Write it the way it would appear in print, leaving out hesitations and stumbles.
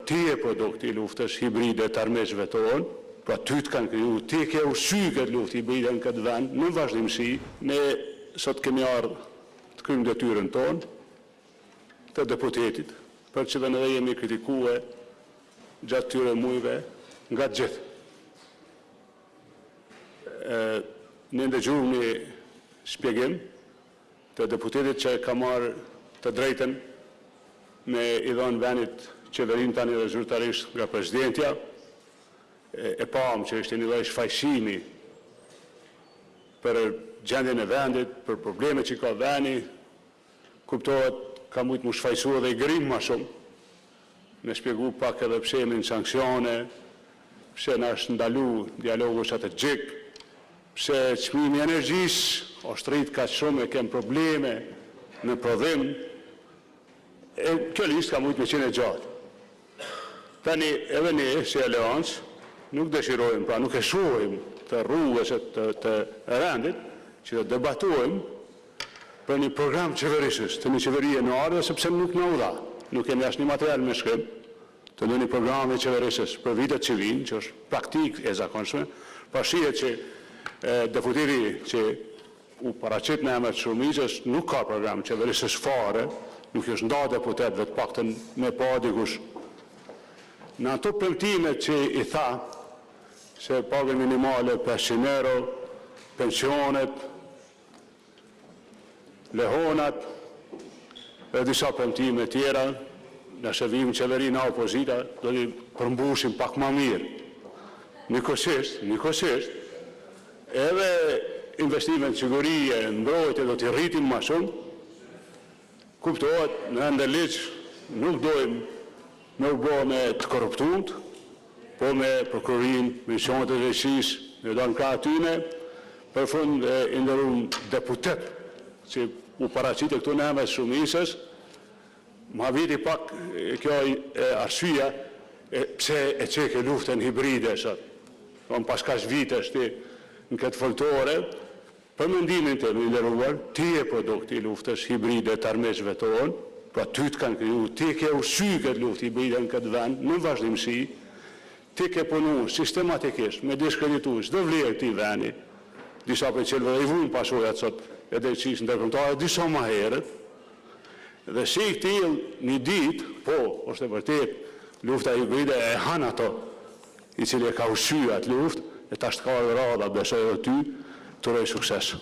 ti e produkti i luftës hibride të armeshve tonë, pra ty të kanë kriju, ti ke ushqy këtë luftë hibride në këtë vend, në vazhdimësi, ne sot kemi ardhë të krymë detyrën tonë, të deputetit, për që dhe në dhe jemi kritikue gjatë tyre mujve nga gjithë. Ne ndëgjurëm një shpjegim të deputetit që ka marrë të drejten me i dhonë venit qeverin tani dhe zyrtarisht nga presidentja, e pam që ishte një lloj shfaqësimi për gjendjen e vendit, për probleme që ka vendi, kuptohet ka mujtë mu shfaqësu edhe i grim ma shumë, me shpjegu pak edhe pse jemi në sanksione, pse na është ndalu dialogu strategjik, pse çmimi i energjisë është rrit kaq shumë e kem probleme në prodhim, kjo listë ka mujtë me qenë e gjatë. Tani edhe ne si aleancë nuk dëshirojmë, pra nuk e shohim të rrugës të rendit, që të debatojmë për një program qeverisës, të një qeverie në ardhë, sepse nuk në udha. Nuk kemi asnjë material me shkrim të një programe qeverisës për vitet që vinë, që është praktik e zakonshme, pa shihet që deputeti që u paraqit në emër të shumicës nuk ka program qeverisës fare, nuk është nda deputetëve të paktën me pa dikush. Në ato premtimet që i tha, se pagën minimale 500 euro, pensionet, lehonat, dhe disa premtime tjera, nëse vim qeveri në opozita, do të përmbushim pak ma mirë. Nikosisht, edhe investime në sigurie, mbrojtje do t'i rritin ma shumë, kuptohet në ndërliq nuk dojmë me u bo me të korruptumt, po me prokurorin, misionet e drejtësisë, me do në ka atyne, për fund i ndërun deputet, që u paraqit e këtu në emër shumicës, ma viti pak kjo arsyeja pse e çeke luftën hibride sot. Pas kaq vitesh ti në këtë foltore, për mendimin të më nderuar, ti e produkti i luftës hibride të armeshve tonë, pra ty të kanë kriju, ti ke ushqy këtë luftë hibride në këtë vend, në vazhdimësi, ti ke punu sistematikisht me diskreditu çdo vlerë këtij vendi, disa për qelve dhe i vujnë pasojat sot e drejtësisë ndërkombëtare, disa më herët, dhe si i këtil një ditë, po, është e vërtet, lufta hibride e han ato, i cili e ka ushqy atë luftë, e tash të ka radha besoj edhe ty, të rej sukses.